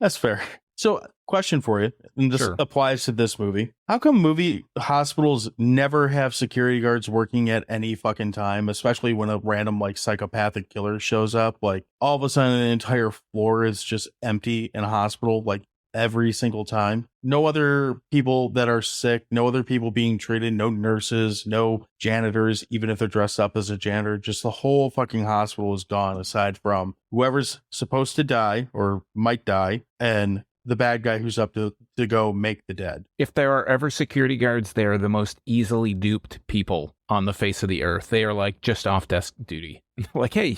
that's fair. So, question for you, and this applies to this movie. How come movie hospitals never have security guards working at any fucking time, especially when a random, like, psychopathic killer shows up? Like, all of a sudden, the entire floor is just empty in a hospital, like, every single time. No other people that are sick, no other people being treated, no nurses, no janitors, even if they're dressed up as a janitor. Just the whole fucking hospital is gone, aside from whoever's supposed to die or might die, and the bad guy who's up to go make the dead. If there are ever security guards, they are the most easily duped people on the face of the earth. They are like just off desk duty. Like, hey,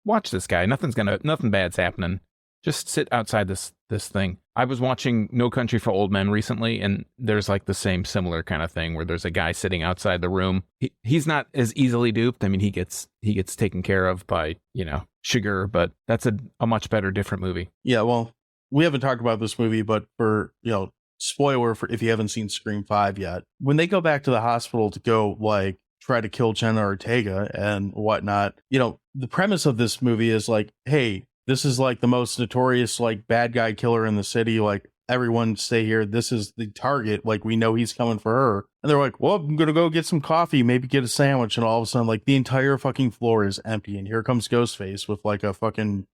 watch this guy. Nothing bad's happening. Just sit outside this thing. I was watching No Country for Old Men recently, and there's like the same similar kind of thing where there's a guy sitting outside the room. He's not as easily duped. I mean, he gets taken care of by, Sugar, but that's a much better, different movie. Yeah, well, we haven't talked about this movie, but for, spoiler for if you haven't seen Scream 5 yet, when they go back to the hospital to go, like, try to kill Jenna Ortega and whatnot, the premise of this movie is like, hey, this is like the most notorious, like, bad guy killer in the city. Like, everyone stay here. This is the target. Like, we know he's coming for her. And they're like, well, I'm going to go get some coffee, maybe get a sandwich. And all of a sudden, like, the entire fucking floor is empty. And here comes Ghostface with like a fucking,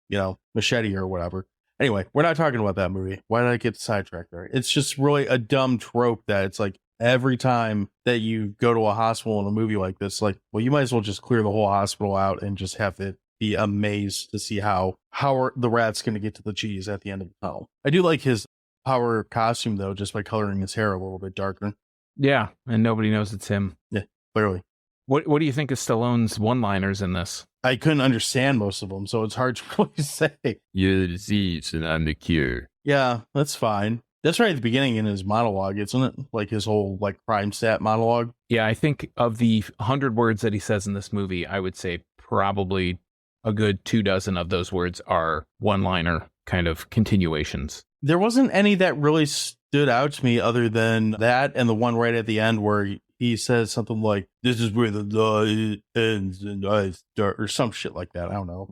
machete or whatever. Anyway, we're not talking about that movie. Why did I get sidetracked there? It's just really a dumb trope that it's like every time that you go to a hospital in a movie like this, like, well, you might as well just clear the whole hospital out and just have it be amazed to see how are the rat's going to get to the cheese at the end of the tunnel. I do like his power costume, though, just by coloring his hair a little bit darker. Yeah, and nobody knows it's him. Yeah, clearly. What do you think of Stallone's one-liners in this? I couldn't understand most of them, so it's hard to really say. You're the disease and I'm the cure. Yeah, that's fine. That's right at the beginning in his monologue, isn't it? Like his whole like crime stat monologue. Yeah, I think of the 100 words that he says in this movie, I would say probably a good 24 of those words are one-liner kind of continuations. There wasn't any that really stood out to me other than that and the one right at the end where he says something like, this is where the lie ends and I start, or some shit like that. I don't know.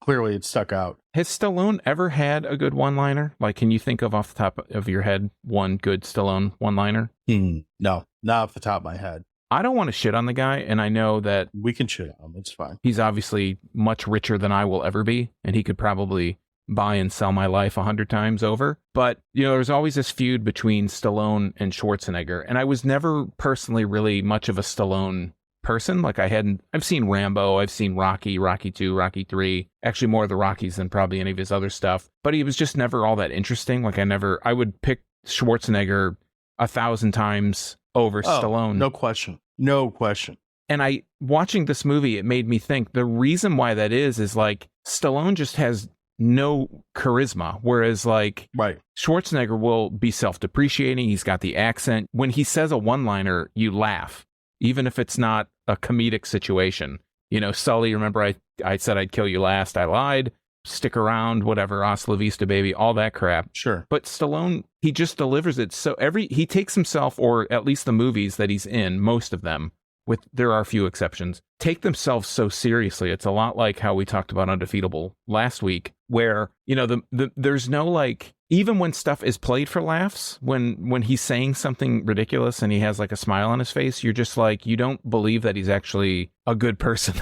clearly it stuck out. Has Stallone ever had a good one-liner? Like, can you think of off the top of your head one good Stallone one-liner? No, not off the top of my head. I don't want to shit on the guy, and I know that We can shit on him. It's fine. he's obviously much richer than I will ever be, and he could probably buy and sell my life 100 times over. But, there's always this feud between Stallone and Schwarzenegger, and I was never personally really much of a Stallone person. Like, I've seen Rambo, I've seen Rocky, Rocky 2, Rocky 3, actually more of the Rockies than probably any of his other stuff, but he was just never all that interesting. Like, I would pick Schwarzenegger 1,000 times over Stallone. No question. And watching this movie, it made me think the reason why that is like Stallone just has no charisma, whereas like Schwarzenegger will be self-depreciating. He's got the accent. When he says a one-liner, you laugh, even if it's not a comedic situation. Sully, remember I said I'd kill you last. I lied. Stick around, whatever, hasta la vista, baby, all that crap. Sure. But Stallone, he just delivers it. So he takes himself, or at least the movies that he's in, most of them, there are a few exceptions, take themselves so seriously. It's a lot like how we talked about Undefeatable last week, where, there's no like, even when stuff is played for laughs, when he's saying something ridiculous and he has like a smile on his face, you're just like, you don't believe that he's actually a good person.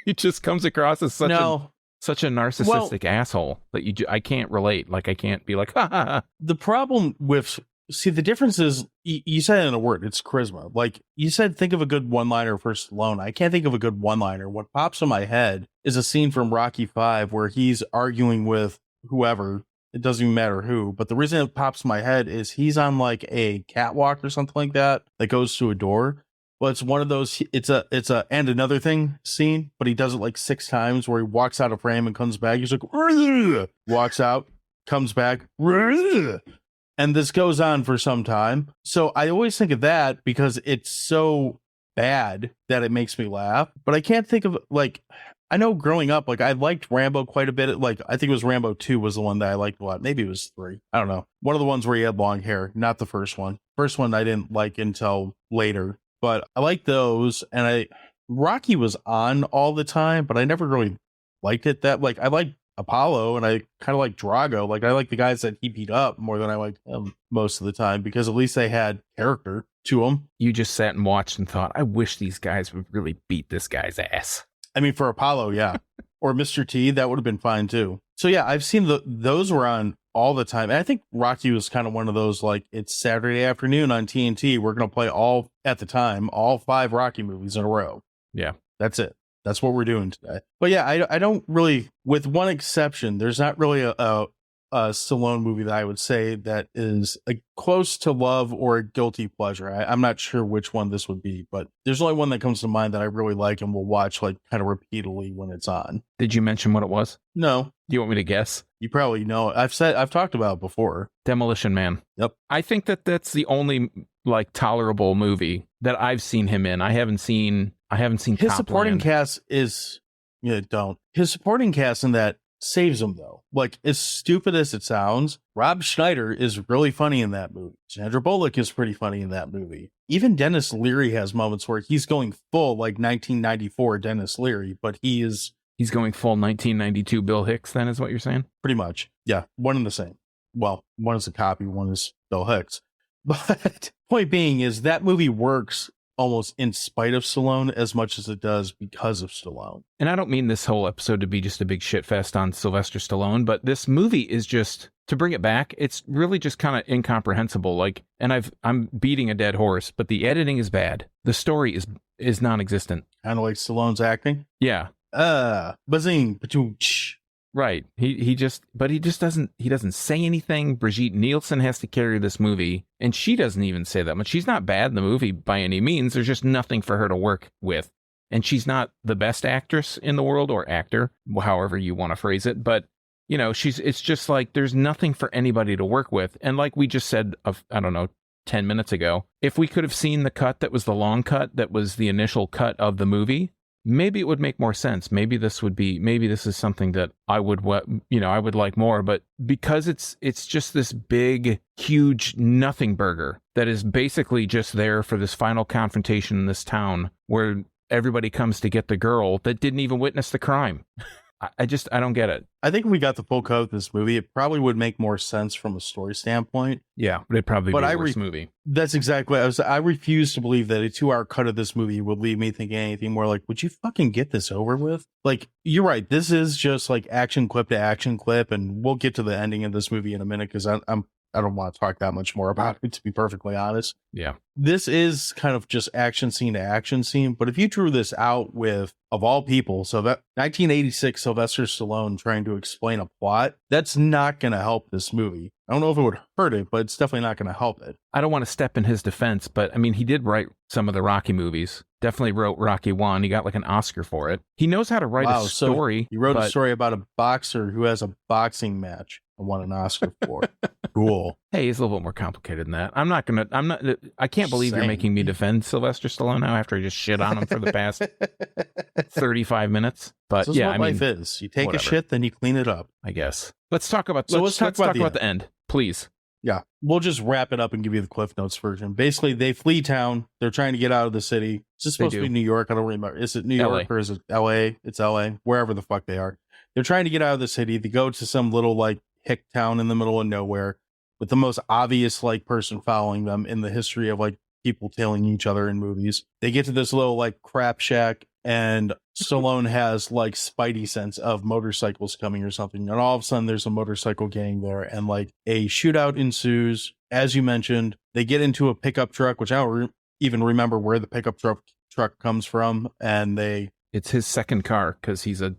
He just comes across as such a narcissistic asshole that I can't relate. Like, I can't be like, ha ha ha. The problem with, the difference is, you said it in a word, it's charisma. Like you said, think of a good one-liner for Stallone. I can't think of a good one-liner. What pops in my head is a scene from Rocky 5 where he's arguing with whoever. It doesn't even matter who, but the reason it pops in my head is he's on like a catwalk or something like that goes to a door. Well, it's one of those, it's a and another thing scene, but he does it like 6 times where he walks out of frame and comes back. He's like, walks out, comes back, and this goes on for some time. So I always think of that because it's so bad that it makes me laugh, but I can't think of like, I know growing up, like I liked Rambo quite a bit. Like I think it was Rambo 2 was the one that I liked a lot. Maybe it was 3. I don't know. One of the ones where he had long hair, not the first one. First one I didn't like until later. But I like those, and Rocky was on all the time, but I never really liked it that, like, I like Apollo, and I kind of like Drago. Like, I like the guys that he beat up more than I like him most of the time, because at least they had character to them. You just sat and watched and thought, I wish these guys would really beat this guy's ass. I mean, for Apollo, yeah. Or Mr. T, that would have been fine, too. So, yeah, I've seen those were on all the time. And I think Rocky was kind of one of those, like, it's Saturday afternoon on TNT. We're going to play all 5 Rocky movies in a row. Yeah. That's it. That's what we're doing today. But yeah, I don't really, with one exception, there's not really a Stallone movie that I would say that is close to love or a guilty pleasure. I'm not sure which one this would be, but there's only one that comes to mind that I really like and will watch like kind of repeatedly when it's on. Did you mention what it was? No. Do you want me to guess? You probably know. I've talked about it before. Demolition Man. Yep. I think that's the only like tolerable movie that I've seen him in. I haven't seen his supporting cast is his supporting cast in that saves him though. Like, as stupid as it sounds, Rob Schneider is really funny in that movie. Sandra Bullock is pretty funny in that movie. Even Dennis Leary has moments where he's going full like 1994 Dennis Leary, but he's going full 1992 Bill Hicks then, is what you're saying? Pretty much. Yeah, one and the same. Well, one is a copy, one is Bill Hicks. But point being is that movie works almost in spite of Stallone as much as it does because of Stallone. And I don't mean this whole episode to be just a big shit fest on Sylvester Stallone, but this movie is just, to bring it back, it's really just kind of incomprehensible. Like, and I'm beating a dead horse, but the editing is bad. The story is non-existent. Kind of like Stallone's acting. Yeah. Buzzing, patooch. Right. He just doesn't say anything. Brigitte Nielsen has to carry this movie, and she doesn't even say that much. She's not bad in the movie by any means. There's just nothing for her to work with. And she's not the best actress in the world, or actor, however you want to phrase it. But, it's just like there's nothing for anybody to work with. And like we just said, 10 minutes ago, if we could have seen the cut that was the long cut, that was the initial cut of the movie, maybe it would make more sense. Maybe this is something that I would like more, but because it's just this big, huge nothing burger that is basically just there for this final confrontation in this town where everybody comes to get the girl that didn't even witness the crime. I don't get it. I think if we got the full cut of this movie, it probably would make more sense from a story standpoint. Yeah, but it'd probably be a worse movie. That's exactly what I refuse to believe that a 2-hour cut of this movie would leave me thinking anything more like, would you fucking get this over with? Like, you're right. This is just like action clip to action clip. And we'll get to the ending of this movie in a minute because I don't want to talk that much more about it, to be perfectly honest. Yeah. This is kind of just action scene to action scene. But if you drew this out with, of all people, so that 1986 Sylvester Stallone trying to explain a plot, that's not going to help this movie. I don't know if it would hurt it, but it's definitely not going to help it. I don't want to step in his defense, but I mean, he did write some of the Rocky movies. Definitely wrote Rocky 1. He got like an Oscar for it. He knows how to write a story. So he wrote a story about a boxer who has a boxing match and won an Oscar for it. Cool. Hey, it's a little bit more complicated than that. I can't believe you're making me defend Sylvester Stallone now after I just shit on him for the past 35 minutes. But this is what life is. You take a shit, then you clean it up, I guess. Let's talk about the end, please. Yeah, we'll just wrap it up and give you the Cliff Notes version. Basically, they flee town. They're trying to get out of the city. Is this supposed to be New York? I don't remember. Is it New York or is it LA? It's LA, wherever the fuck they are. They're trying to get out of the city. They go to some little like hick town in the middle of nowhere with the most obvious like person following them in the history of like people tailing each other in movies. They get to this little like crap shack, and Stallone has like spidey sense of motorcycles coming or something. And all of a sudden there's a motorcycle gang there and like a shootout ensues. As you mentioned, they get into a pickup truck, which I don't even remember where the pickup truck comes from. And it's his second car because he's a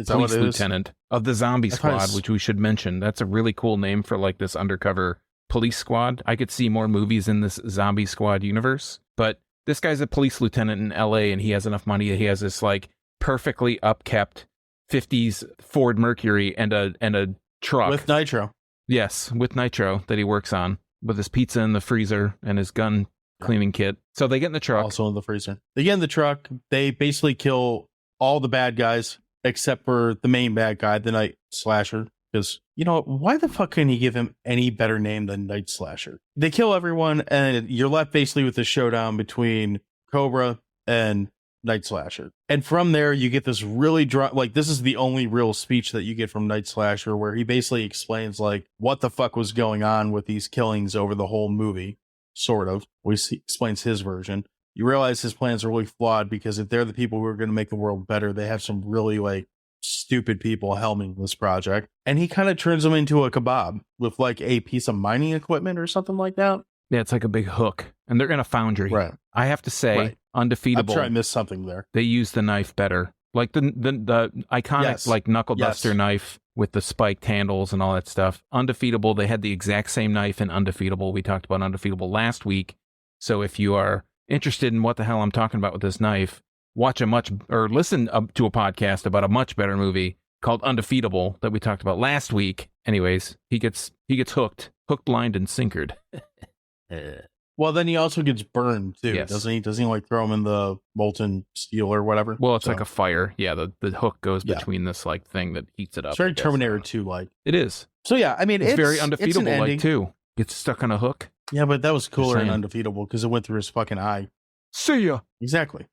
police lieutenant of the zombie squad, which we should mention. That's a really cool name for like this undercover police squad. I could see more movies in this zombie squad universe, but this guy's a police lieutenant in LA and he has enough money that he has this like perfectly upkept 50s Ford Mercury and a truck with nitro. Yes, with nitro that he works on with his pizza in the freezer and his gun cleaning kit. So they get in the truck. Also in the freezer. They get in the truck. They basically kill all the bad guys except for the main bad guy, the Night Slasher. Because, you know, why the fuck couldn't you give him any better name than Night Slasher? They kill everyone, and you're left basically with the showdown between Cobra and Night Slasher. And from there, you get this really this is the only real speech that you get from Night Slasher, where he basically explains, like, what the fuck was going on with these killings over the whole movie, sort of. He explains his version. You realize his plans are really flawed, because if they're the people who are going to make the world better, they have some really, like, stupid people helming this project. And he kind of turns them into a kebab with like a piece of mining equipment or something like that. Yeah, it's like a big hook, and they're in a foundry. Right. I have to say, Undefeatable. I'm sure I missed something there. They use the knife better, like the iconic like knuckle duster knife with the spiked handles and all that stuff. Undefeatable. They had the exact same knife in Undefeatable. We talked about Undefeatable last week. So if you are interested in what the hell I'm talking about with this knife, listen to a podcast about a much better movie called Undefeatable that we talked about last week. Anyways, he gets hooked, blind, and sinkered. Well, then he also gets burned too, doesn't he? Doesn't he like throw him in the molten steel or whatever? Well, it's like a fire. Yeah, the hook goes between this like thing that heats it up. It's very Terminator 2 like. It is. So yeah, I mean, it's very Undefeatable like too. Gets stuck on a hook. Yeah, but that was cooler than Undefeatable because it went through his fucking eye. See ya. Exactly.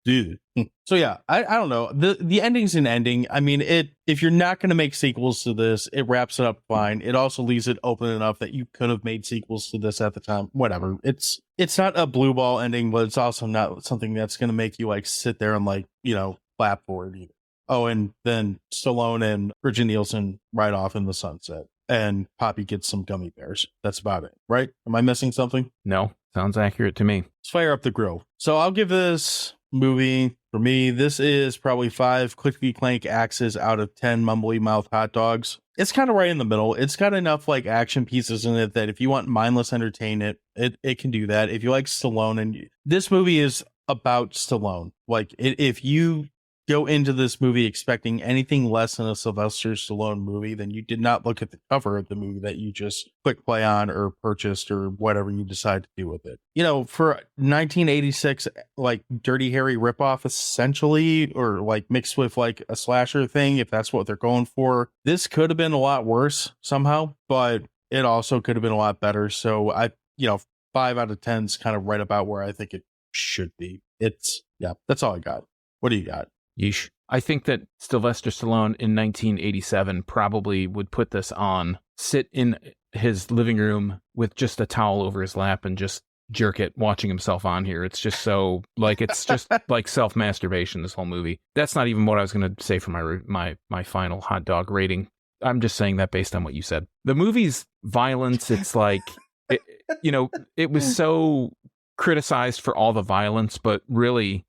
Dude. So yeah, I don't know. The ending's an ending. I mean, if you're not going to make sequels to this, it wraps it up fine. It also leaves it open enough that you could have made sequels to this at the time. Whatever. It's not a blue ball ending, but it's also not something that's going to make you like sit there and like, you know, clap for it either. Oh, and then Stallone and Brigitte Nielsen ride off in the sunset, and Poppy gets some gummy bears. That's about it, right? Am I missing something? No, sounds accurate to me. Let's fire up the grill. So I'll give this movie, for me, this is probably 5 clicky clank axes out of 10 mumbly mouth hot dogs. It's kind of right in the middle. It's got enough like action pieces in it that if you want mindless entertainment, it can do that. If you like Stallone, and this movie is about Stallone, like if you go into this movie expecting anything less than a Sylvester Stallone movie, then you did not look at the cover of the movie that you just click play on or purchased or whatever you decide to do with it. You know, for 1986, like Dirty Harry ripoff essentially, or like mixed with like a slasher thing, if that's what they're going for, this could have been a lot worse somehow, but it also could have been a lot better. So 5 out of 10 is kind of right about where I think it should be. That's all I got. What do you got? Yeesh. I think that Sylvester Stallone in 1987 probably would put this on, sit in his living room with just a towel over his lap and just jerk it watching himself on here. It's just so, like, it's just like self-masturbation, this whole movie. That's not even what I was going to say for my final hot dog rating. I'm just saying that based on what you said. The movie's violence, it's like, it was so criticized for all the violence, but really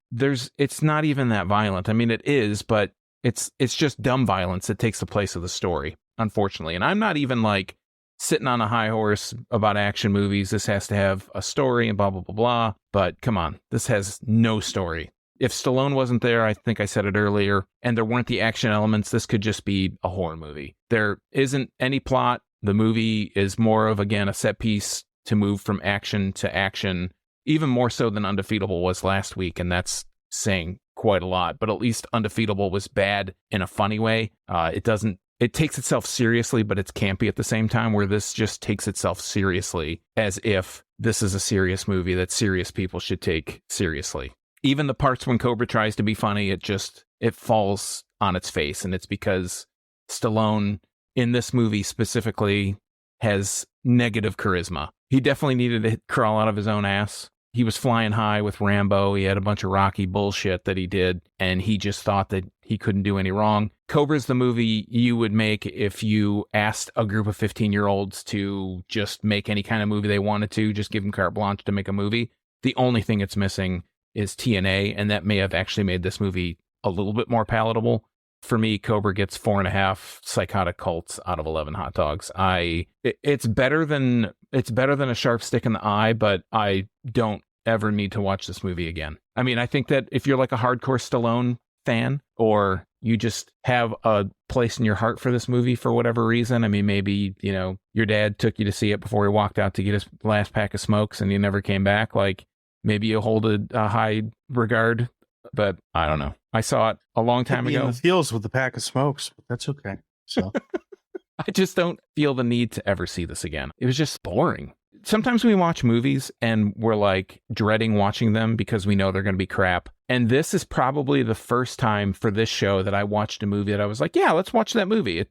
it's not even that violent. I mean, it is, but it's just dumb violence that takes the place of the story, unfortunately. And I'm not even like sitting on a high horse about action movies. This has to have a story and blah, blah, blah, blah. But come on, this has no story. If Stallone wasn't there, I think I said it earlier, and there weren't the action elements, this could just be a horror movie. There isn't any plot. The movie is more of, again, a set piece to move from action to action, even more so than Undefeatable was last week, and that's saying quite a lot. But at least Undefeatable was bad in a funny way. It takes itself seriously, but it's campy at the same time, where this just takes itself seriously as if this is a serious movie that serious people should take seriously. Even the parts when Cobra tries to be funny, it falls on its face. And it's because Stallone in this movie specifically has negative charisma. He definitely needed to crawl out of his own ass. He was flying high with Rambo. He had a bunch of Rocky bullshit that he did, and he just thought that he couldn't do any wrong. Cobra's the movie you would make if you asked a group of 15-year-olds to just make any kind of movie they wanted to, just give them carte blanche to make a movie. The only thing it's missing is TNA, and that may have actually made this movie a little bit more palatable. For me, Cobra gets 4.5 psychotic cults out of 11 hot dogs. It's better than a sharp stick in the eye, but I don't ever need to watch this movie again. I mean, I think that if you're like a hardcore Stallone fan, or you just have a place in your heart for this movie for whatever reason, I mean, maybe, your dad took you to see it before he walked out to get his last pack of smokes and you never came back. Like, maybe you hold a high regard, but I don't know. I saw it a long time ago. In the feels with the pack of smokes, but that's okay. So I just don't feel the need to ever see this again. It was just boring. Sometimes we watch movies and we're like dreading watching them because we know they're going to be crap. And this is probably the first time for this show that I watched a movie that I was like, yeah, let's watch that movie.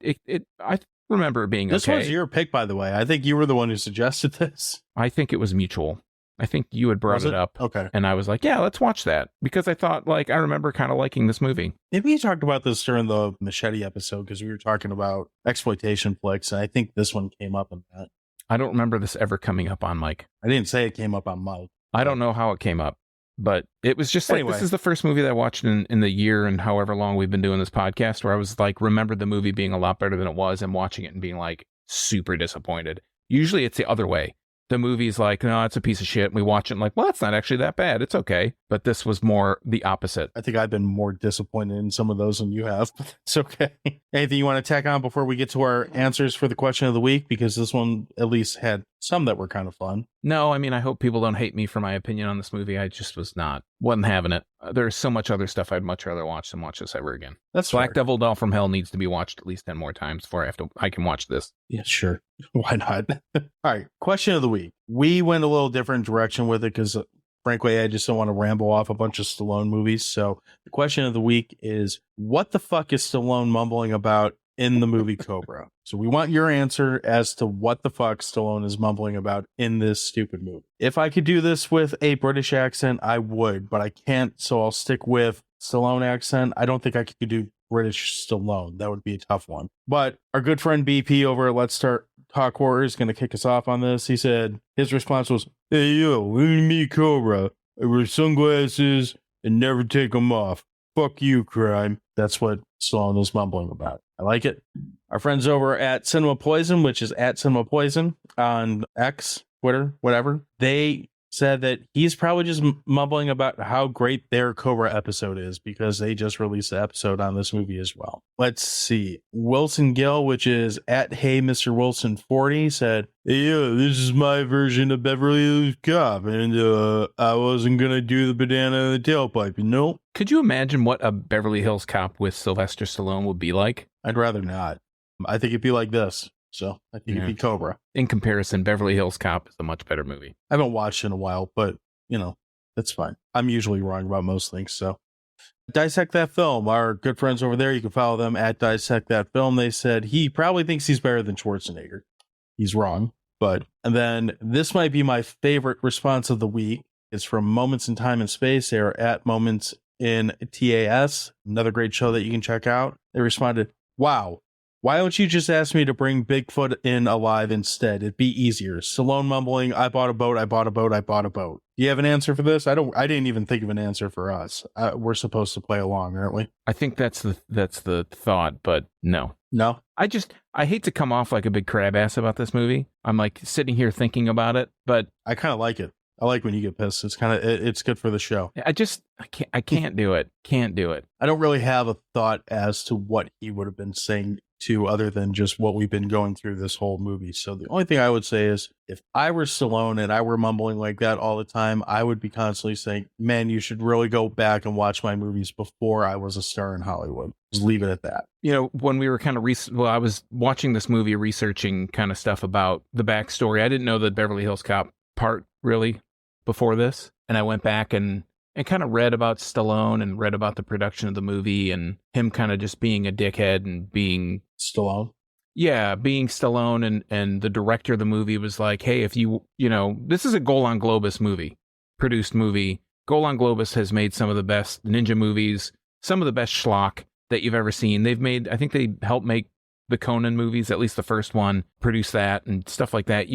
I remember it being okay. This was your pick, by the way. I think you were the one who suggested this. I think it was mutual. I think you had brought it up. Okay. And I was like, yeah, let's watch that. Because I thought, I remember kind of liking this movie. Maybe you talked about this during the Machete episode, because we were talking about exploitation flicks, and I think this one came up in that. I don't remember this ever coming up on Mike. I didn't say it came up on Mike. I don't know how it came up, but it was just anyway. This is the first movie that I watched in the year and however long we've been doing this podcast, where I was like, remembered the movie being a lot better than it was, and watching it and being like super disappointed. Usually it's the other way. The movie's like, no, it's a piece of shit. And we watch it and like, well, it's not actually that bad. It's okay. But this was more the opposite. I think I've been more disappointed in some of those than you have, but it's okay. Anything you want to tack on before we get to our answers for the question of the week? Because this one at least had some that were kind of fun. No, I mean, I hope people don't hate me for my opinion on this movie. I just wasn't having it. There's so much other stuff I'd much rather watch than watch this ever again. That's Black fair. Devil Doll from Hell needs to be watched at least 10 more times before I can watch this. Yeah, sure. Why not? All right. Question of the week. We went a little different direction with it because, frankly, I just don't want to ramble off a bunch of Stallone movies. So the question of the week is, what the fuck is Stallone mumbling about in the movie Cobra? So we want your answer as to what the fuck Stallone is mumbling about in this stupid movie. If I could do this with a British accent, I would, but I can't. So I'll stick with Stallone accent. I don't think I could do British Stallone. That would be a tough one. But our good friend BP over at Let's Start Talk Horror is going to kick us off on this. He said his response was, "Hey, yo, me Cobra. I wear sunglasses and never take them off. Fuck you, crime." That's what Stallone is mumbling about. I like it. Our friends over at Cinema Poison, which is at Cinema Poison on X, Twitter, whatever, they said that he's probably just mumbling about how great their Cobra episode is because they just released an episode on this movie as well. Let's see. Wilson Gill, which is at Hey Mr. Wilson 40, said, "Hey, yo, this is my version of Beverly Hills Cop, and I wasn't gonna do the banana in the tailpipe, you know?" Could you imagine what a Beverly Hills Cop with Sylvester Stallone would be like? I'd rather not. I think it'd be like this. So I think it'd be Cobra. In comparison, Beverly Hills Cop is a much better movie. I haven't watched in a while, but, that's fine. I'm usually wrong about most things, so. Dissect That Film, our good friends over there, you can follow them at Dissect That Film. They said he probably thinks he's better than Schwarzenegger. He's wrong. And then this might be my favorite response of the week. It's from Moments in Time and Space. They are at Moments in TAS, another great show that you can check out. They responded, wow, why don't you just ask me to bring Bigfoot in alive instead? It'd be easier. Stallone mumbling, I bought a boat, I bought a boat, I bought a boat. Do you have an answer for this? I didn't even think of an answer for us. We're supposed to play along, aren't we? I think that's the thought, but no. No? I hate to come off like a big crab ass about this movie. I'm like sitting here thinking about it, but I kind of like it. I like when you get pissed. It's it's good for the show. I can't do it. Can't do it. I don't really have a thought as to what he would have been saying to other than just what we've been going through this whole movie. So the only thing I would say is if I were Stallone and I were mumbling like that all the time, I would be constantly saying, man, you should really go back and watch my movies before I was a star in Hollywood. Just leave it at that. You know, when we were kind of I was watching this movie, researching kind of stuff about the backstory. I didn't know the Beverly Hills Cop part really before this. And I went back and kind of read about Stallone and read about the production of the movie and him kind of just being a dickhead and being Stallone. Yeah, being Stallone and the director of the movie was like, hey, if you know, this is a Golan Globus produced movie. Golan Globus has made some of the best ninja movies, some of the best schlock that you've ever seen. I think they helped make the Conan movies, at least the first one, produce that and stuff like that.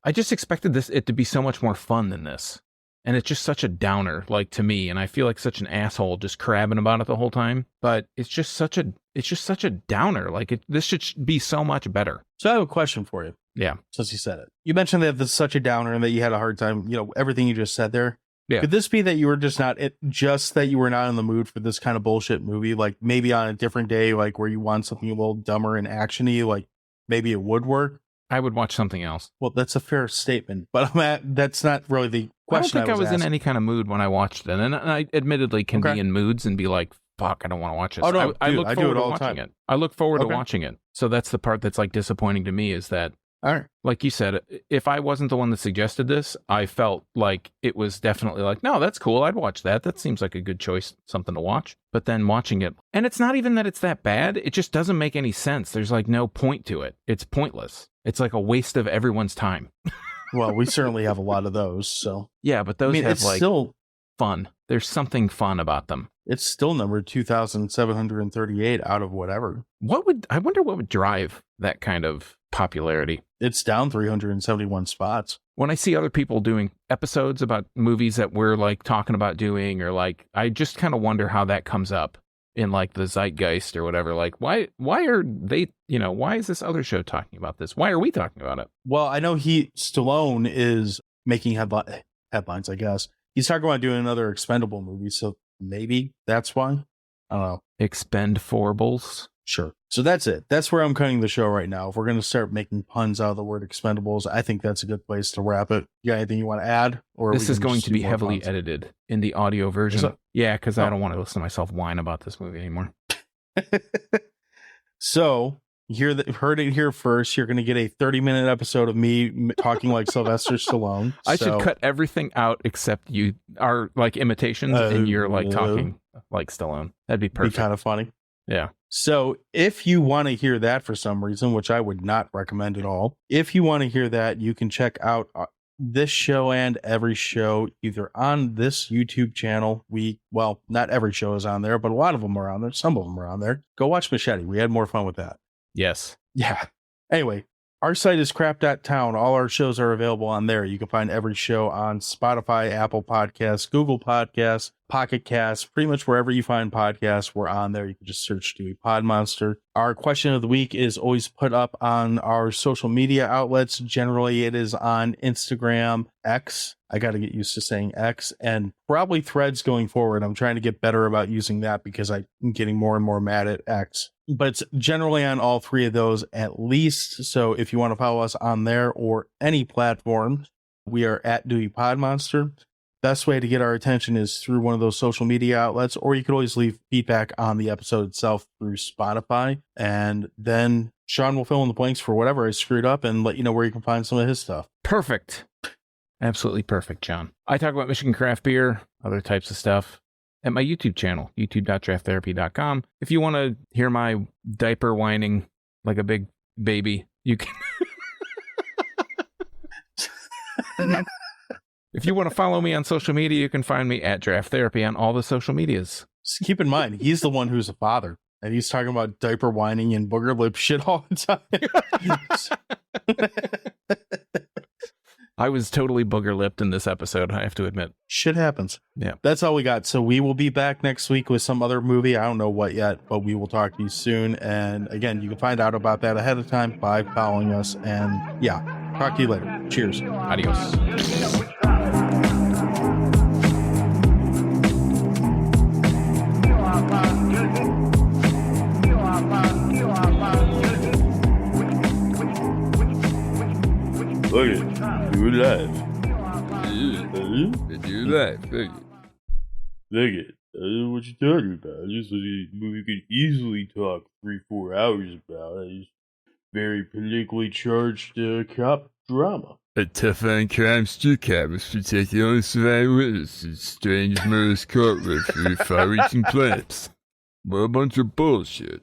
I just expected it to be so much more fun than this. And it's just such a downer, like, to me. And I feel like such an asshole just crabbing about it the whole time. But it's just such a downer. Like, this should be so much better. So I have a question for you. Yeah. Since you said it. You mentioned that this is such a downer and that you had a hard time, everything you just said there. Yeah. Could this be that you were that you were not in the mood for this kind of bullshit movie? Like, maybe on a different day, like, where you want something a little dumber and actiony, like, maybe it would work? I would watch something else. Well, that's a fair statement, but that's not really the question. I don't think I was in any kind of mood when I watched it, and I admittedly can be in moods and be like, "Fuck, I don't want to watch this." Oh no, I look forward to all watching it. I look forward to watching it. So that's the part that's like disappointing to me is that, all right, like you said, if I wasn't the one that suggested this, I felt like it was definitely like, no, that's cool. I'd watch that. That seems like a good choice, something to watch. But then watching it, and it's not even that it's that bad. It just doesn't make any sense. There's like no point to it. It's pointless. It's like a waste of everyone's time. Well, we certainly have a lot of those. So yeah, but those have like still fun. There's something fun about them. It's still number 2,738 out of whatever. I wonder what would drive that kind of popularity. It's down 371 spots. When I see other people doing episodes about movies that we're like talking about doing, or like, I just kind of wonder how that comes up in like the zeitgeist or whatever. Like, why are they, why is this other show talking about this? Why are we talking about it? Well, I know Stallone is making headlines, I guess. He's talking about doing another Expendable movie, so maybe that's why. I don't know. Expendables? Sure. So that's it. That's where I'm cutting the show right now. If we're going to start making puns out of the word Expendables, I think that's a good place to wrap it. You got anything you want to add? Or this is going to be heavily edited in the audio version. Yeah, because I don't want to listen to myself whine about this movie anymore. So, heard it here first. You're going to get a 30-minute episode of me talking like Sylvester Stallone. I should cut everything out except our like imitations and you're like talking like Stallone. That'd be perfect. Be kind of funny. Yeah. So if you want to hear that for some reason, which I would not recommend at all, if you want to hear that, you can check out this show and every show either on this YouTube channel. Not every show is on there, but a lot of them are on there. Some of them are on there. Go watch Machete. We had more fun with that. Yes. Yeah. Anyway, our site is crap.town. All our shows are available on there. You can find every show on Spotify, Apple Podcasts, Google Podcasts, Pocket Casts, pretty much wherever you find podcasts, we're on there. You can just search Dewey Pod Monster. Our question of the week is always put up on our social media outlets. Generally, it is on Instagram, X. I got to get used to saying X, and probably Threads going forward. I'm trying to get better about using that because I'm getting more and more mad at X. But it's generally on all three of those at least. So if you want to follow us on there or any platform, we are at Dewey Pod Monster. Best way to get our attention is through one of those social media outlets, or you could always leave feedback on the episode itself through Spotify. And then Sean will fill in the blanks for whatever I screwed up and let you know where you can find some of his stuff. Perfect. Absolutely perfect, John. I talk about Michigan craft beer, other types of stuff. at my YouTube channel, youtube.drafttherapy.com. If you want to hear my diaper whining like a big baby, you can. If you want to follow me on social media, you can find me at Draft Therapy on all the social medias. Just keep in mind, he's the one who's a father, and he's talking about diaper whining and booger lip shit all the time. I was totally booger lipped in this episode, I have to admit. Shit happens. Yeah. That's all we got. So we will be back next week with some other movie. I don't know what yet, but we will talk to you soon. And again, you can find out about that ahead of time by following us. And yeah, talk to you later. Cheers. Adios. Look it, do it live. Do that. Look it, I don't know what you're talking about. This was a movie you could easily talk 3-4 hours about. It's very politically charged cop drama. A tough on crime street cop must protect the only surviving witnesses. Strange murderous courtroom for far-reaching plans. What a bunch of bullshit.